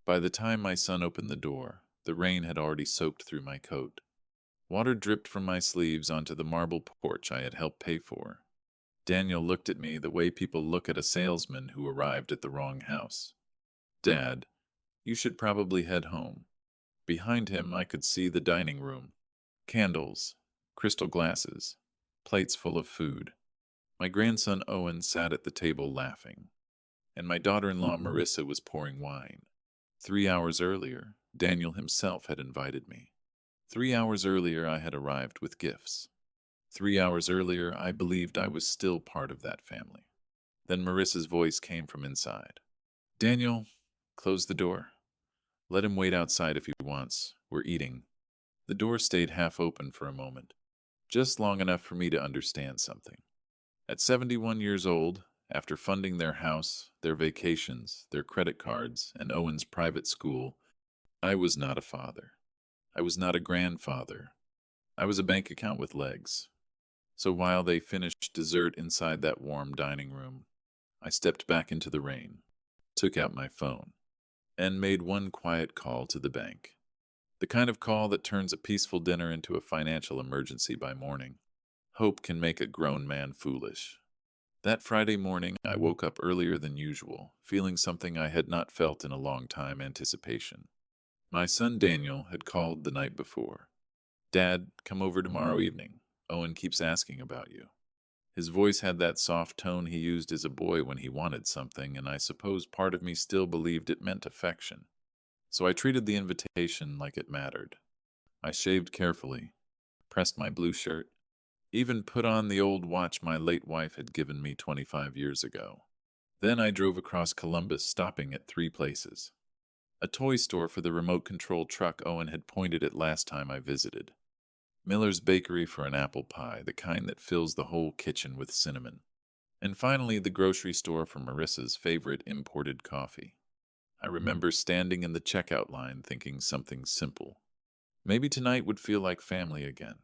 By the time my son opened the door, the rain had already soaked through my coat. Water dripped from my sleeves onto the marble porch I had helped pay for. Daniel looked at me the way people look at a salesman who arrived at the wrong house. "Dad, you should probably head home." Behind him, I could see the dining room. Candles, crystal glasses, plates full of food. My grandson Owen sat at the table laughing, and my daughter-in-law Marissa was pouring wine. 3 hours earlier, Daniel himself had invited me. 3 hours earlier, I had arrived with gifts. 3 hours earlier, I believed I was still part of that family. Then Marissa's voice came from inside. "Daniel, close the door. Let him wait outside if he wants. We're eating." The door stayed half open for a moment, just long enough for me to understand something. At 71 years old, after funding their house, their vacations, their credit cards, and Owen's private school, I was not a father. I was not a grandfather. I was a bank account with legs. So while they finished dessert inside that warm dining room, I stepped back into the rain, took out my phone, and made one quiet call to the bank. The kind of call that turns a peaceful dinner into a financial emergency by morning. Hope can make a grown man foolish. That Friday morning, I woke up earlier than usual, feeling something I had not felt in a long time: anticipation. My son Daniel had called the night before. "Dad, come over tomorrow evening. Owen keeps asking about you." His voice had that soft tone he used as a boy when he wanted something, and I suppose part of me still believed it meant affection. So I treated the invitation like it mattered. I shaved carefully, pressed my blue shirt, even put on the old watch my late wife had given me 25 years ago. Then I drove across Columbus, stopping at 3 places. A toy store for the remote-control truck Owen had pointed at last time I visited. Miller's Bakery for an apple pie, the kind that fills the whole kitchen with cinnamon. And finally, the grocery store for Marissa's favorite imported coffee. I remember standing in the checkout line thinking something simple. Maybe tonight would feel like family again.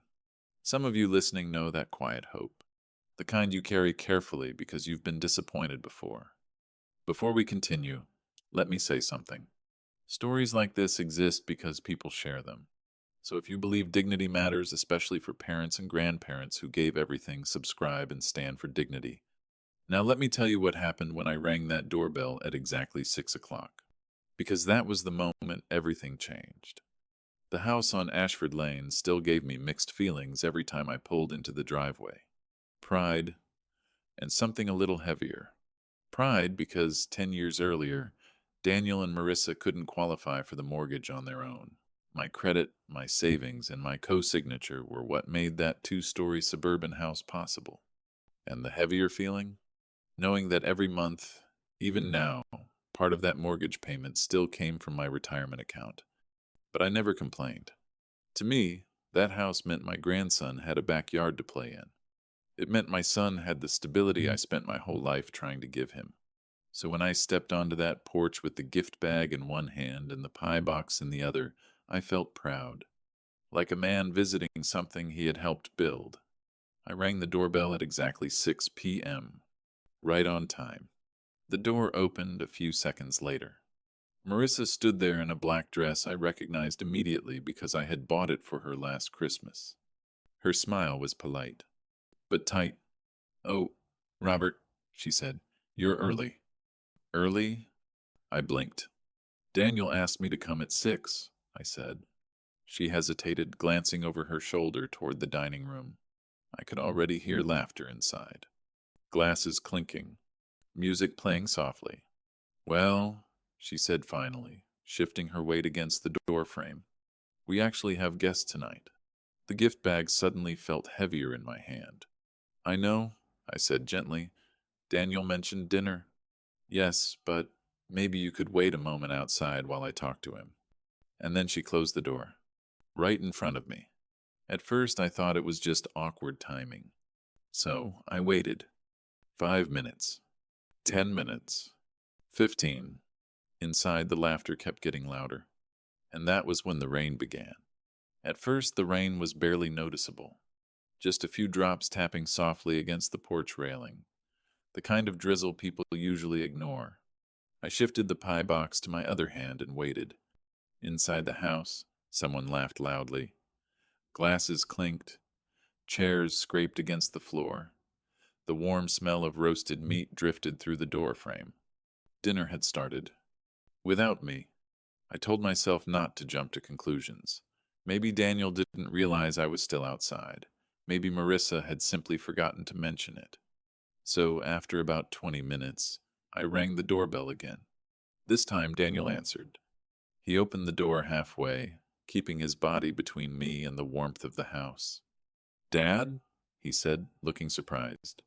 Some of you listening know that quiet hope, the kind you carry carefully because you've been disappointed before. Before we continue, let me say something. Stories like this exist because people share them. So if you believe dignity matters, especially for parents and grandparents who gave everything, subscribe and stand for dignity. Now let me tell you what happened when I rang that doorbell at exactly 6 o'clock. Because that was the moment everything changed. The house on Ashford Lane still gave me mixed feelings every time I pulled into the driveway. Pride, and something a little heavier. Pride because 10 years earlier, Daniel and Marissa couldn't qualify for the mortgage on their own. My credit, my savings, and my co-signature were what made that 2-story suburban house possible. And the heavier feeling? Knowing that every month, even now, part of that mortgage payment still came from my retirement account. But I never complained. To me, that house meant my grandson had a backyard to play in. It meant my son had the stability I spent my whole life trying to give him. So when I stepped onto that porch with the gift bag in one hand and the pie box in the other, I felt proud, like a man visiting something he had helped build. I rang the doorbell at exactly 6 p.m., right on time. The door opened a few seconds later. Marissa stood there in a black dress I recognized immediately because I had bought it for her last Christmas. Her smile was polite, but tight. "Oh, Robert," she said, "you're early." "Early?" I blinked. "Daniel asked me to come at 6, I said. She hesitated, glancing over her shoulder toward the dining room. I could already hear laughter inside. Glasses clinking, music playing softly. "Well," she said finally, shifting her weight against the door frame, "we actually have guests tonight." The gift bag suddenly felt heavier in my hand. "I know," I said gently. "Daniel mentioned dinner." "Yes, but maybe you could wait a moment outside while I talk to him." And then she closed the door, right in front of me. At first I thought it was just awkward timing. So I waited. 5 minutes. 10 minutes. 15. Inside, the laughter kept getting louder. And that was when the rain began. At first, the rain was barely noticeable. Just a few drops tapping softly against the porch railing. The kind of drizzle people usually ignore. I shifted the pie box to my other hand and waited. Inside the house, someone laughed loudly. Glasses clinked. Chairs scraped against the floor. The warm smell of roasted meat drifted through the door frame. Dinner had started. Without me. I told myself not to jump to conclusions. Maybe Daniel didn't realize I was still outside. Maybe Marissa had simply forgotten to mention it. So, after about 20 minutes, I rang the doorbell again. This time, Daniel answered. He opened the door halfway, keeping his body between me and the warmth of the house. "Dad?" he said, looking surprised.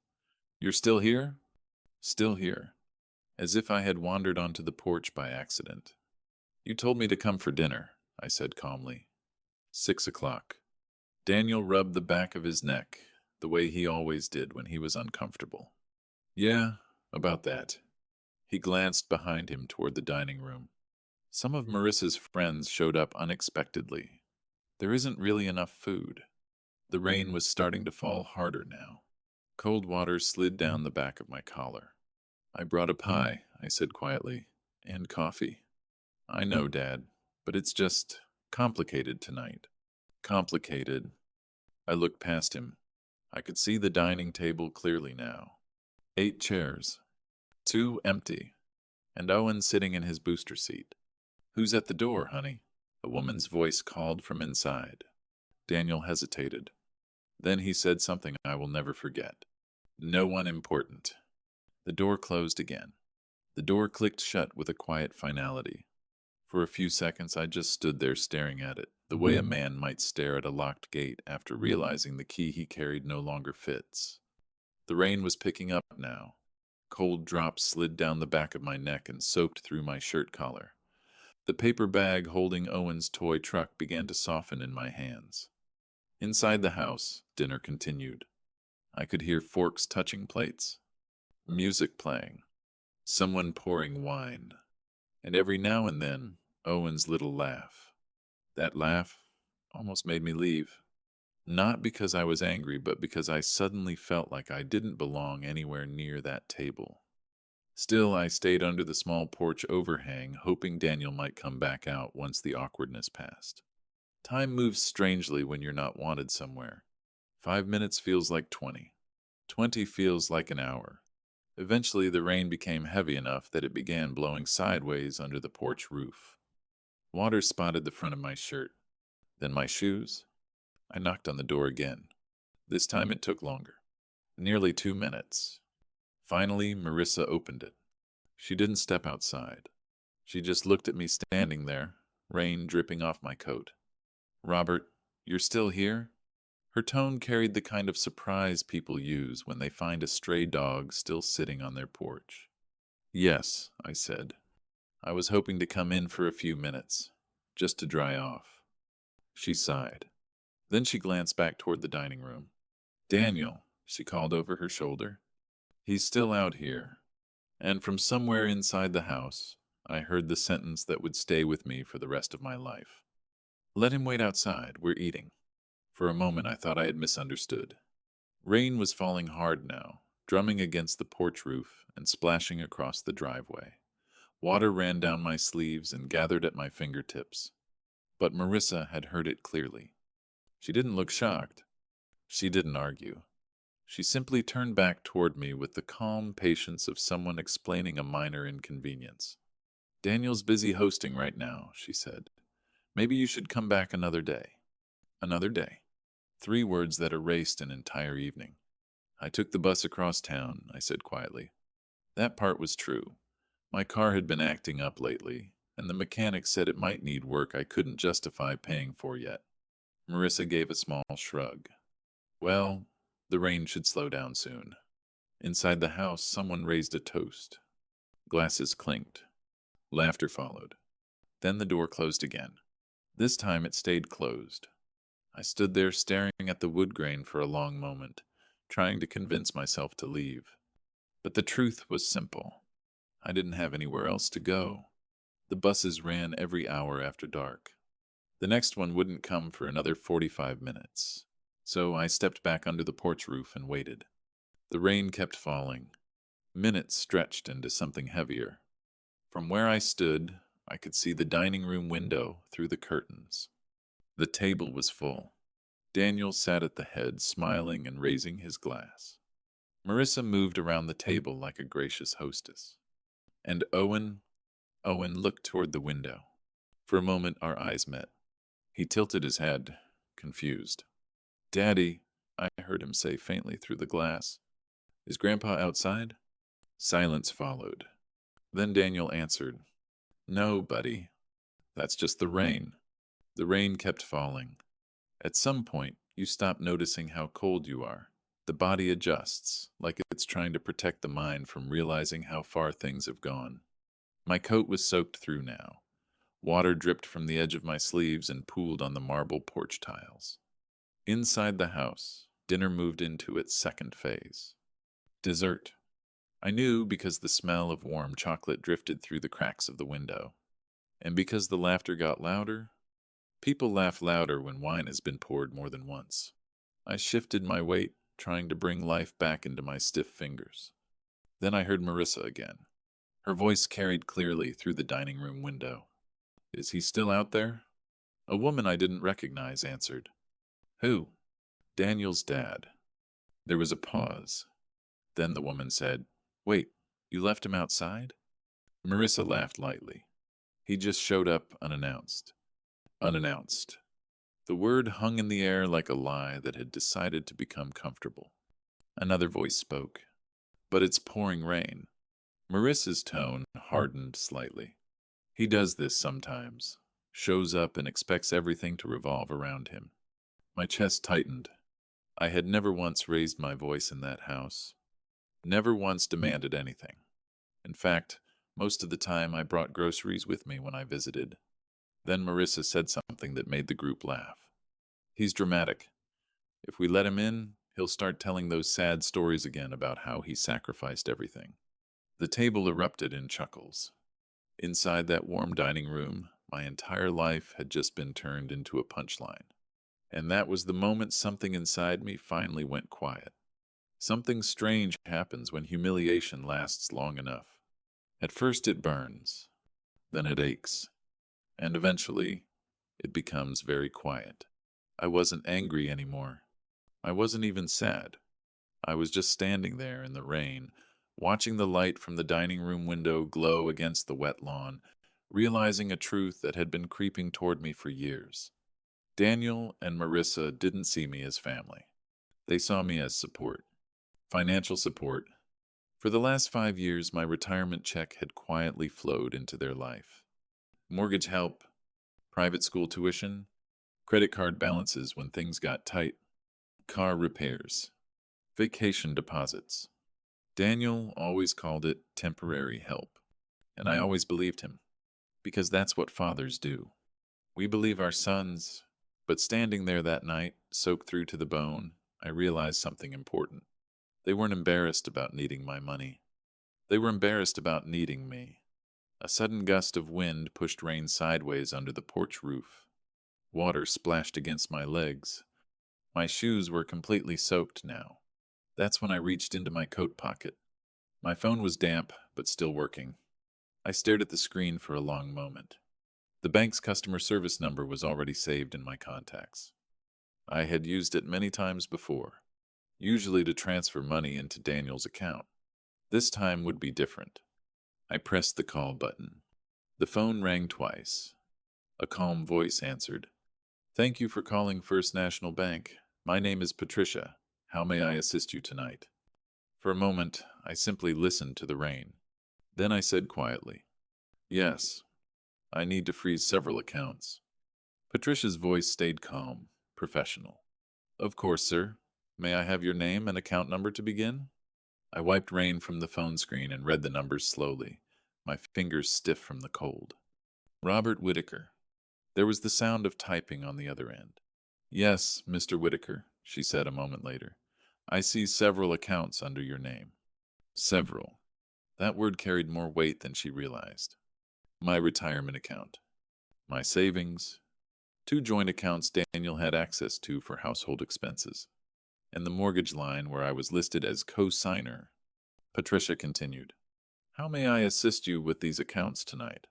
"You're still here?" "Still here." As if I had wandered onto the porch by accident. "You told me to come for dinner," I said calmly. 6 o'clock. Daniel rubbed the back of his neck, the way he always did when he was uncomfortable. "Yeah, about that." He glanced behind him toward the dining room. Some of Marissa's friends showed up unexpectedly. There isn't really enough food. The rain was starting to fall harder now. Cold water slid down the back of my collar. "I brought a pie," I said quietly, "and coffee." "I know, Dad, but it's just complicated tonight." Complicated. I looked past him. I could see the dining table clearly now. 8 chairs. 2 empty. And Owen sitting in his booster seat. "Who's at the door, honey?" A woman's voice called from inside. Daniel hesitated. Then he said something I will never forget. "No one important." The door closed again. The door clicked shut with a quiet finality. For a few seconds I just stood there staring at it, the way a man might stare at a locked gate after realizing the key he carried no longer fits. The rain was picking up now. Cold drops slid down the back of my neck and soaked through my shirt collar. The paper bag holding Owen's toy truck began to soften in my hands. Inside the house, dinner continued. I could hear forks touching plates, music playing, someone pouring wine, and every now and then, Owen's little laugh. That laugh almost made me leave. Not because I was angry, but because I suddenly felt like I didn't belong anywhere near that table. Still, I stayed under the small porch overhang, hoping Daniel might come back out once the awkwardness passed. Time moves strangely when you're not wanted somewhere. 5 minutes feels like 20. 20 feels like an hour. Eventually, the rain became heavy enough that it began blowing sideways under the porch roof. Water spotted the front of my shirt. Then my shoes. I knocked on the door again. This time it took longer. Nearly 2 minutes. Finally, Marissa opened it. She didn't step outside. She just looked at me standing there, rain dripping off my coat. "Robert, you're still here?" Her tone carried the kind of surprise people use when they find a stray dog still sitting on their porch. "Yes," I said. "I was hoping to come in for a few minutes, just to dry off." She sighed. Then she glanced back toward the dining room. "Daniel," she called over her shoulder. "He's still out here." And from somewhere inside the house, I heard the sentence that would stay with me for the rest of my life. "Let him wait outside. We're eating." For a moment, I thought I had misunderstood. Rain was falling hard now, drumming against the porch roof and splashing across the driveway. Water ran down my sleeves and gathered at my fingertips. But Marissa had heard it clearly. She didn't look shocked. She didn't argue. She simply turned back toward me with the calm patience of someone explaining a minor inconvenience. "Daniel's busy hosting right now," she said. "Maybe you should come back another day." Another day. 3 words that erased an entire evening. "I took the bus across town," I said quietly. That part was true. My car had been acting up lately, and the mechanic said it might need work I couldn't justify paying for yet. Marissa gave a small shrug. "Well, the rain should slow down soon." Inside the house, someone raised a toast. Glasses clinked. Laughter followed. Then the door closed again. This time it stayed closed. I stood there staring at the wood grain for a long moment, trying to convince myself to leave. But the truth was simple. I didn't have anywhere else to go. The buses ran every hour after dark. The next one wouldn't come for another 45 minutes. So I stepped back under the porch roof and waited. The rain kept falling. Minutes stretched into something heavier. From where I stood, I could see the dining room window through the curtains. The table was full. Daniel sat at the head, smiling and raising his glass. Marissa moved around the table like a gracious hostess. And Owen looked toward the window. For a moment, our eyes met. He tilted his head, confused. "Daddy," I heard him say faintly through the glass. "Is Grandpa outside?" Silence followed. Then Daniel answered, "No, buddy. That's just the rain." The rain kept falling. At some point, you stop noticing how cold you are. The body adjusts, like it's trying to protect the mind from realizing how far things have gone. My coat was soaked through now. Water dripped from the edge of my sleeves and pooled on the marble porch tiles. Inside the house, dinner moved into its second phase. Dessert. I knew because the smell of warm chocolate drifted through the cracks of the window. And because the laughter got louder. People laugh louder when wine has been poured more than once. I shifted my weight, trying to bring life back into my stiff fingers. Then I heard Marissa again. Her voice carried clearly through the dining room window. "Is he still out there?" A woman I didn't recognize answered. "Who?" "Daniel's dad." There was a pause. Then the woman said, "Wait, you left him outside?" Marissa laughed lightly. "He just showed up unannounced." Unannounced. The word hung in the air like a lie that had decided to become comfortable. Another voice spoke. "But it's pouring rain." Marissa's tone hardened slightly. "He does this sometimes. Shows up and expects everything to revolve around him." My chest tightened. I had never once raised my voice in that house. Never once demanded anything. In fact, most of the time I brought groceries with me when I visited. Then Marissa said something that made the group laugh. "He's dramatic. If we let him in, he'll start telling those sad stories again about how he sacrificed everything." The table erupted in chuckles. Inside that warm dining room, my entire life had just been turned into a punchline. And that was the moment something inside me finally went quiet. Something strange happens when humiliation lasts long enough. At first it burns, then it aches, and eventually it becomes very quiet. I wasn't angry anymore. I wasn't even sad. I was just standing there in the rain, watching the light from the dining room window glow against the wet lawn, realizing a truth that had been creeping toward me for years. Daniel and Marissa didn't see me as family. They saw me as support. Financial support. For the last 5 years, my retirement check had quietly flowed into their life. Mortgage help, private school tuition, credit card balances when things got tight, car repairs, vacation deposits. Daniel always called it temporary help, and I always believed him, because that's what fathers do. We believe our sons, but standing there that night, soaked through to the bone, I realized something important. They weren't embarrassed about needing my money. They were embarrassed about needing me. A sudden gust of wind pushed rain sideways under the porch roof. Water splashed against my legs. My shoes were completely soaked now. That's when I reached into my coat pocket. My phone was damp, but still working. I stared at the screen for a long moment. The bank's customer service number was already saved in my contacts. I had used it many times before, usually to transfer money into Daniel's account. This time would be different. I pressed the call button. The phone rang twice. A calm voice answered. "Thank you for calling First National Bank. My name is Patricia. How may I assist you tonight?" For a moment, I simply listened to the rain. Then I said quietly, "Yes, I need to freeze several accounts." Patricia's voice stayed calm, professional. "Of course, sir. May I have your name and account number to begin?" I wiped rain from the phone screen and read the numbers slowly, my fingers stiff from the cold. "Robert Whitaker." There was the sound of typing on the other end. "Yes, Mr. Whitaker," she said a moment later. "I see several accounts under your name." Several. That word carried more weight than she realized. My retirement account. My savings. 2 joint accounts Daniel had access to for household expenses. And the mortgage line where I was listed as co-signer. Patricia continued. How may I assist you with these accounts tonight?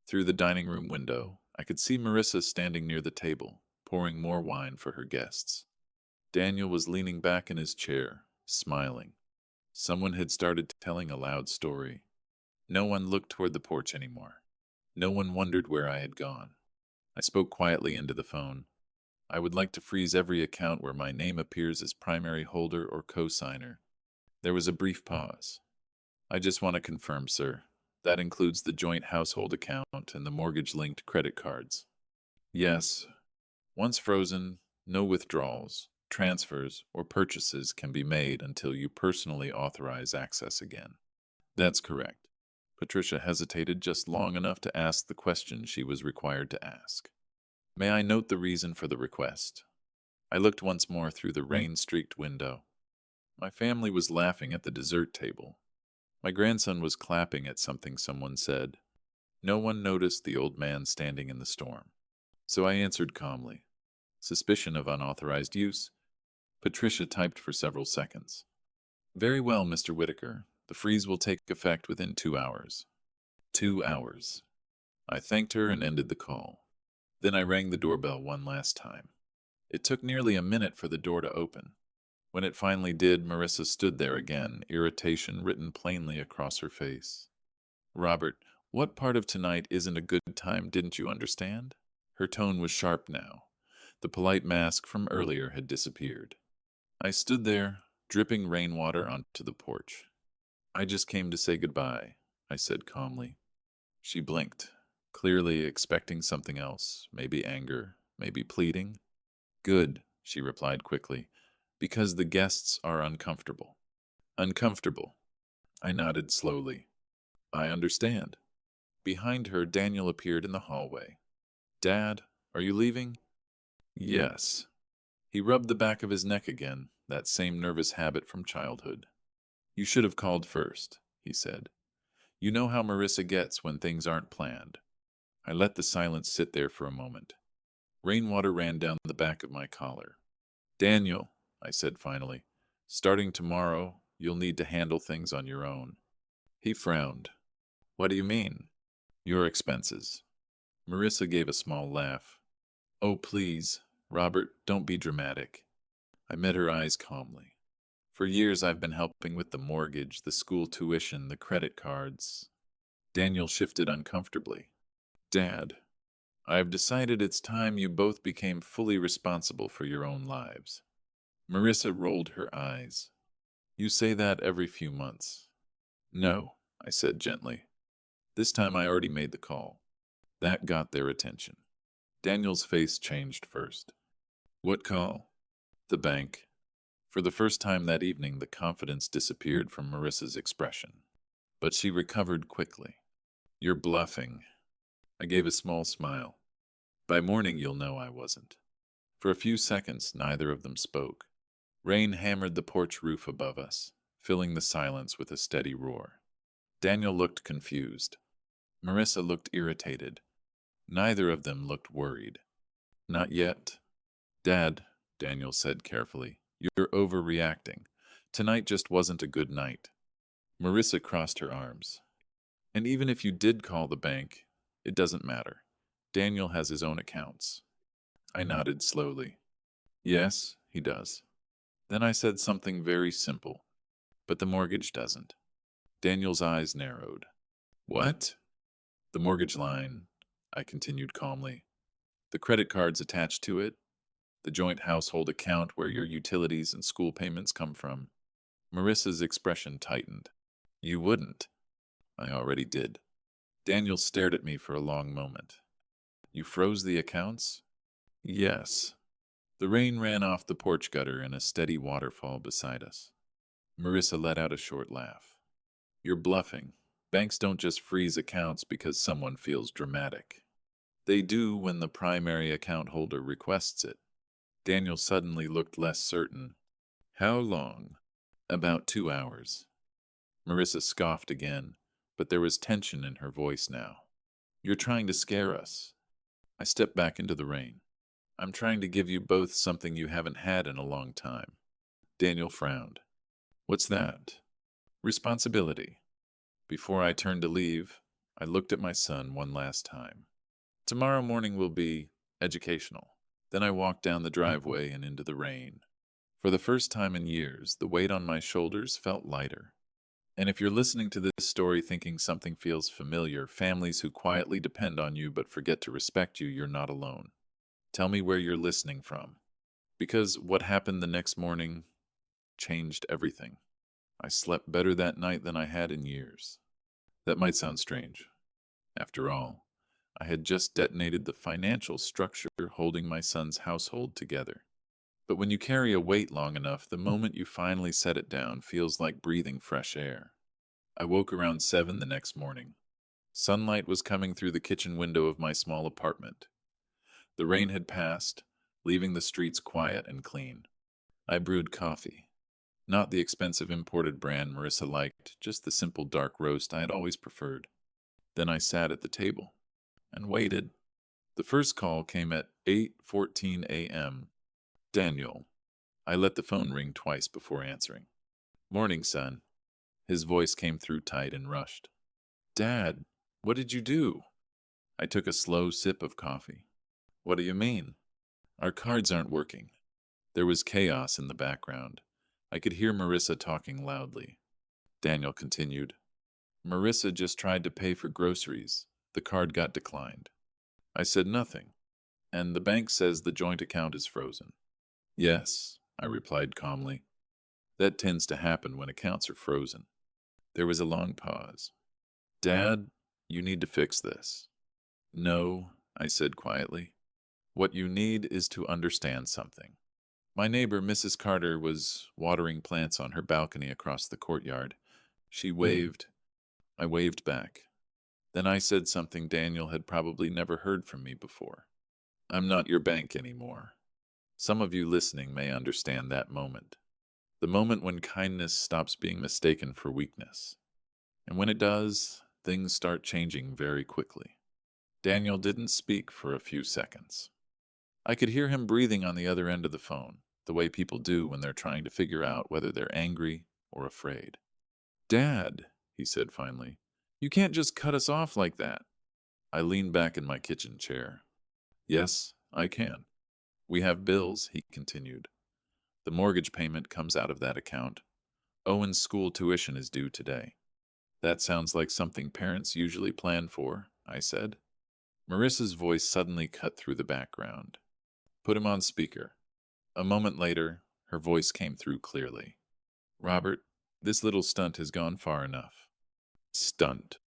Through the dining room window, I could see Marissa standing near the table, pouring more wine for her guests. Daniel was leaning back in his chair, smiling. Someone had started telling a loud story. No one looked toward the porch anymore. No one wondered where I had gone. I spoke quietly into the phone. I would like to freeze every account where my name appears as primary holder or co-signer. There was a brief pause. I just want to confirm, sir. That includes the joint household account and the mortgage-linked credit cards. Yes. Once frozen, no withdrawals, transfers, or purchases can be made until you personally authorize access again. That's correct. Patricia hesitated just long enough to ask the question she was required to ask. May I note the reason for the request? I looked once more through the rain-streaked window. My family was laughing at the dessert table. My grandson was clapping at something someone said. No one noticed the old man standing in the storm. So I answered calmly. Suspicion of unauthorized use. Patricia typed for several seconds. Very well, Mr. Whitaker. The freeze will take effect within 2 hours. 2 hours. I thanked her and ended the call. Then I rang the doorbell one last time. It took nearly a minute for the door to open. When it finally did, Marissa stood there again, irritation written plainly across her face. Robert, what part of tonight isn't a good time, didn't you understand? Her tone was sharp now. The polite mask from earlier had disappeared. I stood there, dripping rainwater onto the porch. I just came to say goodbye, I said calmly. She blinked, clearly expecting something else, maybe anger, maybe pleading. Good, she replied quickly, because the guests are uncomfortable. Uncomfortable. I nodded slowly. I understand. Behind her, Daniel appeared in the hallway. Dad, are you leaving? Yes. He rubbed the back of his neck again, that same nervous habit from childhood. You should have called first, he said. You know how Marissa gets when things aren't planned. I let the silence sit there for a moment. Rainwater ran down the back of my collar. Daniel, I said finally, starting tomorrow, you'll need to handle things on your own. He frowned. What do you mean? Your expenses. Marissa gave a small laugh. Oh, please, Robert, don't be dramatic. I met her eyes calmly. For years I've been helping with the mortgage, the school tuition, the credit cards. Daniel shifted uncomfortably. Dad, I've decided it's time you both became fully responsible for your own lives. Marissa rolled her eyes. You say that every few months. No, I said gently. This time I already made the call. That got their attention. Daniel's face changed first. What call? The bank. For the first time that evening, the confidence disappeared from Marissa's expression. But she recovered quickly. You're bluffing. I gave a small smile. By morning, you'll know I wasn't. For a few seconds, neither of them spoke. Rain hammered the porch roof above us, filling the silence with a steady roar. Daniel looked confused. Marissa looked irritated. Neither of them looked worried. Not yet. Dad, Daniel said carefully, you're overreacting. Tonight just wasn't a good night. Marissa crossed her arms. And even if you did call the bank, it doesn't matter. Daniel has his own accounts. I nodded slowly. Yes, he does. Then I said something very simple. But the mortgage doesn't. Daniel's eyes narrowed. What? The mortgage line, I continued calmly. The credit cards attached to it. The joint household account where your utilities and school payments come from. Marissa's expression tightened. You wouldn't. I already did. Daniel stared at me for a long moment. You froze the accounts? Yes. The rain ran off the porch gutter in a steady waterfall beside us. Marissa let out a short laugh. You're bluffing. Banks don't just freeze accounts because someone feels dramatic. They do when the primary account holder requests it. Daniel suddenly looked less certain. How long? About 2 hours. Marissa scoffed again, but there was tension in her voice now. You're trying to scare us. I stepped back into the rain. I'm trying to give you both something you haven't had in a long time. Daniel frowned. What's that? Responsibility. Before I turned to leave, I looked at my son one last time. Tomorrow morning will be educational. Then I walked down the driveway and into the rain. For the first time in years, the weight on my shoulders felt lighter. And if you're listening to this story thinking something feels familiar, families who quietly depend on you but forget to respect you, you're not alone. Tell me where you're listening from. Because what happened the next morning changed everything. I slept better that night than I had in years. That might sound strange. After all, I had just detonated the financial structure holding my son's household together. But when you carry a weight long enough, the moment you finally set it down feels like breathing fresh air. I woke around 7 the next morning. Sunlight was coming through the kitchen window of my small apartment. The rain had passed, leaving the streets quiet and clean. I brewed coffee. Not the expensive imported brand Marissa liked, just the simple dark roast I had always preferred. Then I sat at the table and waited. The first call came at 8:14 a.m. Daniel. I let the phone ring twice before answering. Morning, son. His voice came through tight and rushed. Dad, what did you do? I took a slow sip of coffee. What do you mean? Our cards aren't working. There was chaos in the background. I could hear Marissa talking loudly. Daniel continued. Marissa just tried to pay for groceries. The card got declined. I said nothing. And the bank says the joint account is frozen. Yes, I replied calmly. That tends to happen when accounts are frozen. There was a long pause. Dad, you need to fix this. No, I said quietly. What you need is to understand something. My neighbor, Mrs. Carter, was watering plants on her balcony across the courtyard. She waved. I waved back. Then I said something Daniel had probably never heard from me before. I'm not your bank anymore. Some of you listening may understand that moment. The moment when kindness stops being mistaken for weakness. And when it does, things start changing very quickly. Daniel didn't speak for a few seconds. I could hear him breathing on the other end of the phone, the way people do when they're trying to figure out whether they're angry or afraid. Dad, he said finally, you can't just cut us off like that. I leaned back in my kitchen chair. Yes, I can. We have bills, he continued. The mortgage payment comes out of that account. Owen's school tuition is due today. That sounds like something parents usually plan for, I said. Marissa's voice suddenly cut through the background. Put him on speaker. A moment later, her voice came through clearly. Robert, this little stunt has gone far enough. Stunt.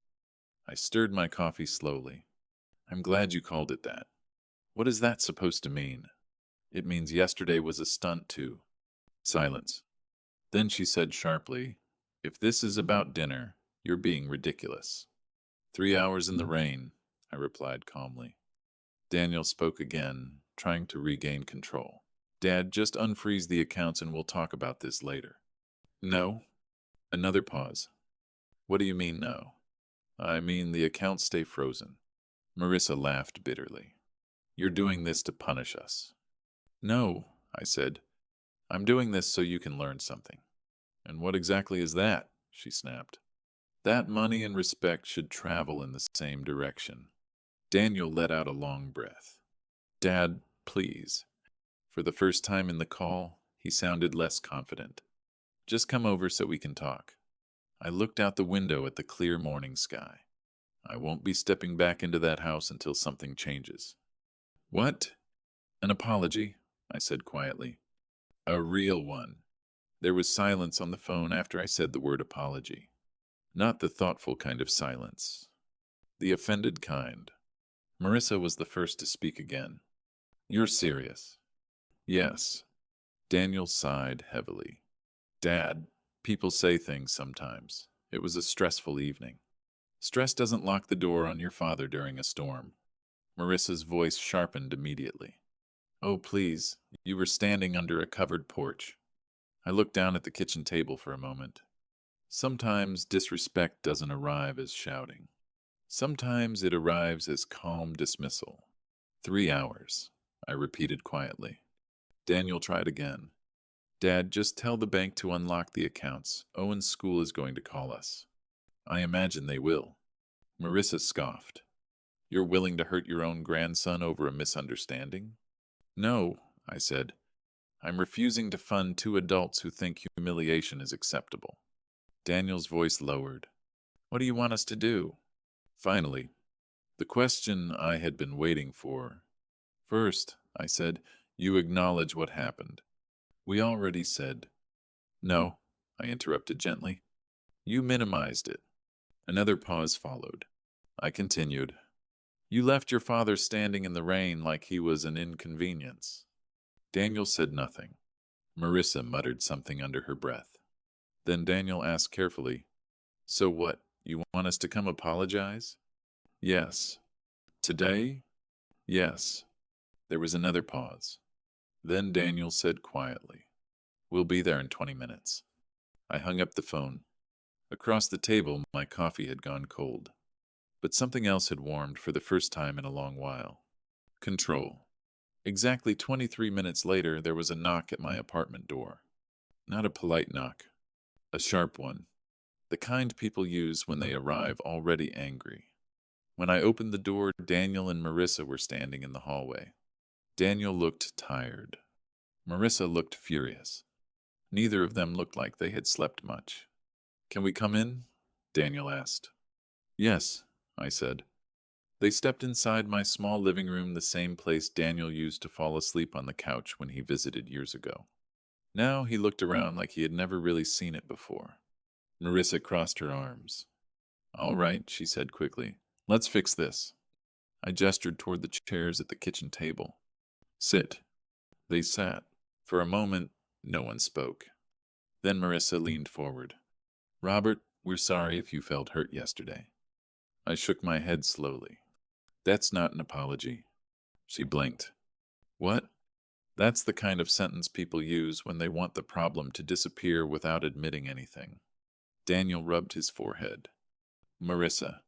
I stirred my coffee slowly. I'm glad you called it that. What is that supposed to mean? It means yesterday was a stunt, too. Silence. Then she said sharply, if this is about dinner, you're being ridiculous. 3 hours in the rain, I replied calmly. Daniel spoke again, trying to regain control. Dad, just unfreeze the accounts and we'll talk about this later. No. Another pause. What do you mean, no? I mean the accounts stay frozen. Marissa laughed bitterly. You're doing this to punish us. No, I said. I'm doing this so you can learn something. And what exactly is that? She snapped. That money and respect should travel in the same direction. Daniel let out a long breath. Dad, please. For the first time in the call, he sounded less confident. Just come over so we can talk. I looked out the window at the clear morning sky. I won't be stepping back into that house until something changes. What? An apology? I said quietly. A real one. There was silence on the phone after I said the word apology. Not the thoughtful kind of silence. The offended kind. Marissa was the first to speak again. You're serious? Yes. Daniel sighed heavily. Dad, people say things sometimes. It was a stressful evening. Stress doesn't lock the door on your father during a storm. Marissa's voice sharpened immediately. Oh, please, you were standing under a covered porch. I looked down at the kitchen table for a moment. Sometimes disrespect doesn't arrive as shouting. Sometimes it arrives as calm dismissal. 3 hours, I repeated quietly. Daniel tried again. Dad, just tell the bank to unlock the accounts. Owen's school is going to call us. I imagine they will. Marissa scoffed. You're willing to hurt your own grandson over a misunderstanding? No, I said. I'm refusing to fund two adults who think humiliation is acceptable. Daniel's voice lowered. What do you want us to do? Finally, the question I had been waiting for. First, I said, you acknowledge what happened. We already said. No, I interrupted gently. You minimized it. Another pause followed. I continued. You left your father standing in the rain like he was an inconvenience. Daniel said nothing. Marissa muttered something under her breath. Then Daniel asked carefully, So what, you want us to come apologize? Yes. Today? Yes. There was another pause. Then Daniel said quietly, We'll be there in 20 minutes. I hung up the phone. Across the table, my coffee had gone cold. But something else had warmed for the first time in a long while. Control. Exactly 23 minutes later, there was a knock at my apartment door. Not a polite knock. A sharp one. The kind people use when they arrive already angry. When I opened the door, Daniel and Marissa were standing in the hallway. Daniel looked tired. Marissa looked furious. Neither of them looked like they had slept much. Can we come in? Daniel asked. Yes, I said. They stepped inside my small living room, the same place Daniel used to fall asleep on the couch when he visited years ago. Now he looked around like he had never really seen it before. Marissa crossed her arms. All right, she said quickly. Let's fix this. I gestured toward the chairs at the kitchen table. Sit. They sat. For a moment, no one spoke. Then Marissa leaned forward. Robert, we're sorry if you felt hurt yesterday. I shook my head slowly. That's not an apology. She blinked. What? That's the kind of sentence people use when they want the problem to disappear without admitting anything. Daniel rubbed his forehead. Marissa.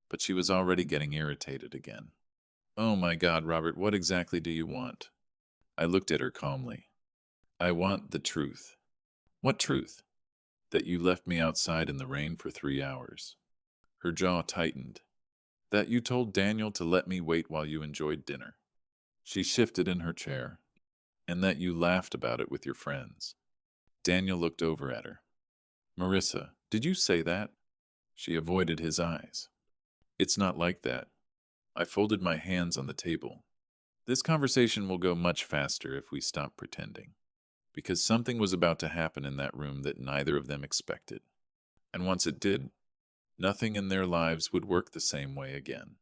But she was already getting irritated again. Oh my God, Robert, what exactly do you want? I looked at her calmly. I want the truth. What truth? That you left me outside in the rain for 3 hours. Her jaw tightened. That you told Daniel to let me wait while you enjoyed dinner. She shifted in her chair. And that you laughed about it with your friends. Daniel looked over at her. Marissa, did you say that? She avoided his eyes. It's not like that. I folded my hands on the table. This conversation will go much faster if we stop pretending. Because something was about to happen in that room that neither of them expected. And once it did, nothing in their lives would work the same way again.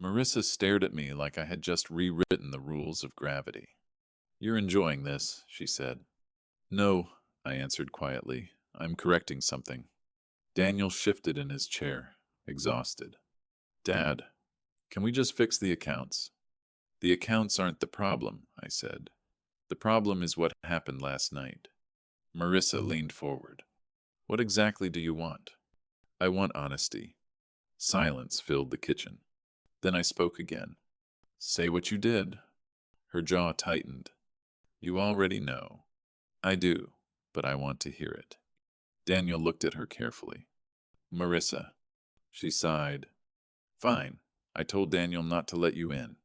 Marissa stared at me like I had just rewritten the rules of gravity. You're enjoying this, she said. No, I answered quietly. I'm correcting something. Daniel shifted in his chair, exhausted. Dad, can we just fix the accounts? The accounts aren't the problem, I said. The problem is what happened last night. Marissa leaned forward. What exactly do you want? I want honesty. Silence filled the kitchen. Then I spoke again. Say what you did. Her jaw tightened. You already know. I do, but I want to hear it. Daniel looked at her carefully. Marissa. She sighed. Fine. I told Daniel not to let you in.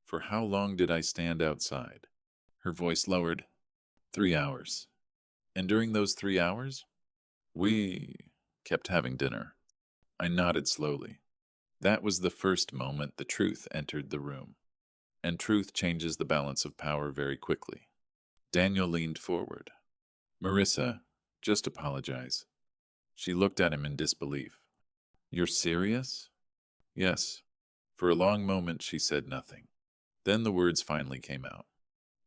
For how long did I stand outside? Her voice lowered. 3 hours. And during those 3 hours, we kept having dinner. I nodded slowly. That was the first moment the truth entered the room. And truth changes the balance of power very quickly. Daniel leaned forward. Marissa, just apologize. She looked at him in disbelief. You're serious? Yes. For a long moment she said nothing. Then the words finally came out.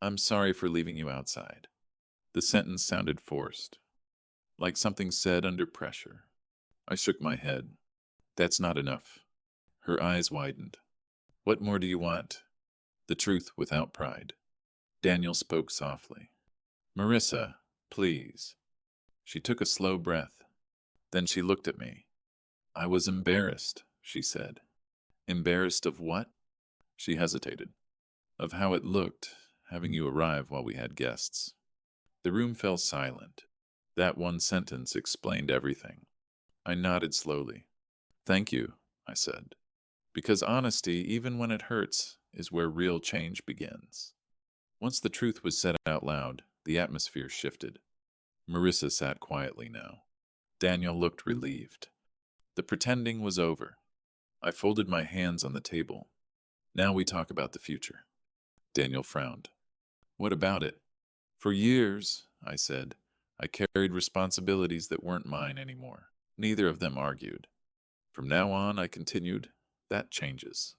I'm sorry for leaving you outside. The sentence sounded forced, like something said under pressure. I shook my head. That's not enough. Her eyes widened. What more do you want? The truth without pride. Daniel spoke softly. Marissa, please. She took a slow breath. Then she looked at me. I was embarrassed, she said. Embarrassed of what? She hesitated. Of how it looked, having you arrive while we had guests. The room fell silent. That one sentence explained everything. I nodded slowly. Thank you, I said. Because honesty, even when it hurts, is where real change begins. Once the truth was said out loud, the atmosphere shifted. Marissa sat quietly now. Daniel looked relieved. The pretending was over. I folded my hands on the table. Now we talk about the future. Daniel frowned. What about it? For years, I said, I carried responsibilities that weren't mine anymore. Neither of them argued. From now on, I continued, that changes.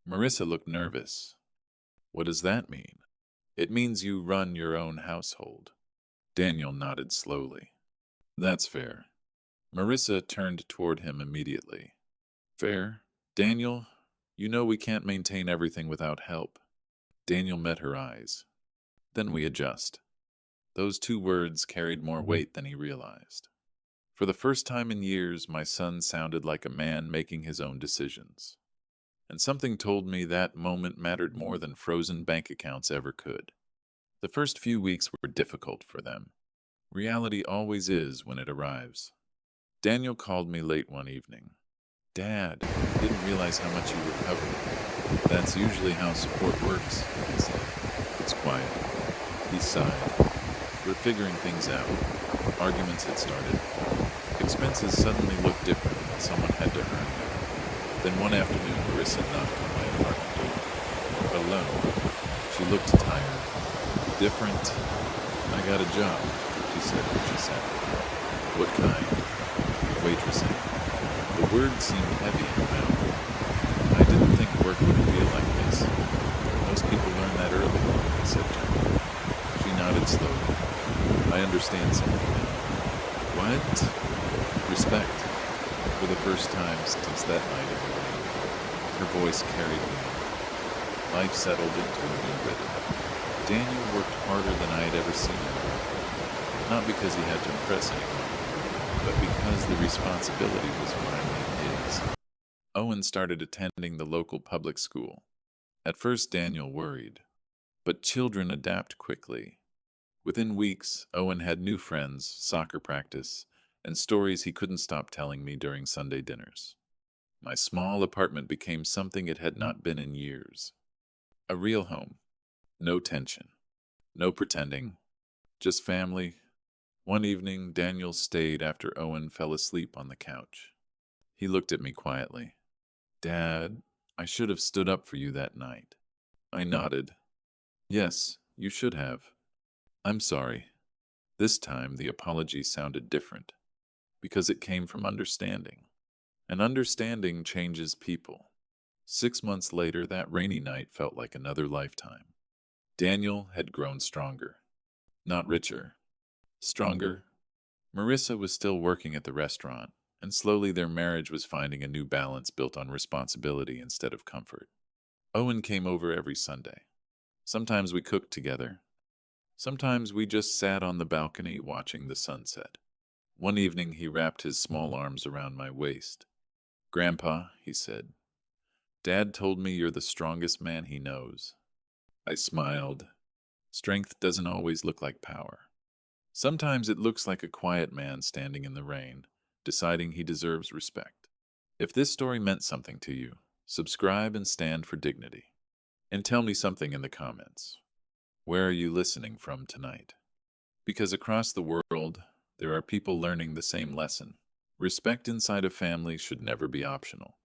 Marissa looked nervous. What does that mean? It means you run your own household. Daniel nodded slowly. That's fair. Marissa turned toward him immediately. Fair? Daniel, you know we can't maintain everything without help. Daniel met her eyes. Then we adjust. Those two words carried more weight than he realized. For the first time in years, my son sounded like a man making his own decisions. And something told me that moment mattered more than frozen bank accounts ever could. The first few weeks were difficult for them. Reality always is when it arrives. Daniel called me late one evening. Dad, I didn't realize how much you recovered. That's usually how support works, he said. It's quiet. He sighed. We're figuring things out. Arguments had started. Expenses suddenly looked different when someone had to earn them. Then one afternoon, Marissa knocked on my apartment door. Alone. She looked tired. Different. I got a job, she said when she sat down. What kind? Waitressing. The word seemed heavy in her mouth. I didn't think work would feel like this. Most people learn that early, I said gently. She nodded slowly. I understand something now. What? Respect. For the first time since that night in the rain, her voice carried me. Life settled into a new rhythm. Daniel worked harder than I had ever seen him work. Not because he had to impress anyone, but because the responsibility was finally his. Owen started attending the local public school. At first, Daniel worried, but children adapt quickly. Within weeks, Owen had new friends, soccer practice, and stories he couldn't stop telling me during Sunday dinners. My small apartment became something it had not been in years. A real home. No tension. No pretending. Just family. One evening, Daniel stayed after Owen fell asleep on the couch. He looked at me quietly. Dad, I should have stood up for you that night. I nodded. Yes, you should have. I'm sorry. This time, the apology sounded different, because it came from understanding. And understanding changes people. 6 months later, that rainy night felt like another lifetime. Daniel had grown stronger. Not richer. Stronger. Marissa was still working at the restaurant, and slowly their marriage was finding a new balance built on responsibility instead of comfort. Owen came over every Sunday. Sometimes we cooked together. Sometimes we just sat on the balcony watching the sunset. One evening he wrapped his small arms around my waist. Grandpa, he said, Dad told me you're the strongest man he knows. I smiled. Strength doesn't always look like power. Sometimes it looks like a quiet man standing in the rain, deciding he deserves respect. If this story meant something to you, subscribe and stand for dignity. And tell me something in the comments. Where are you listening from tonight? Because across the world, there are people learning the same lesson. Respect inside a family should never be optional.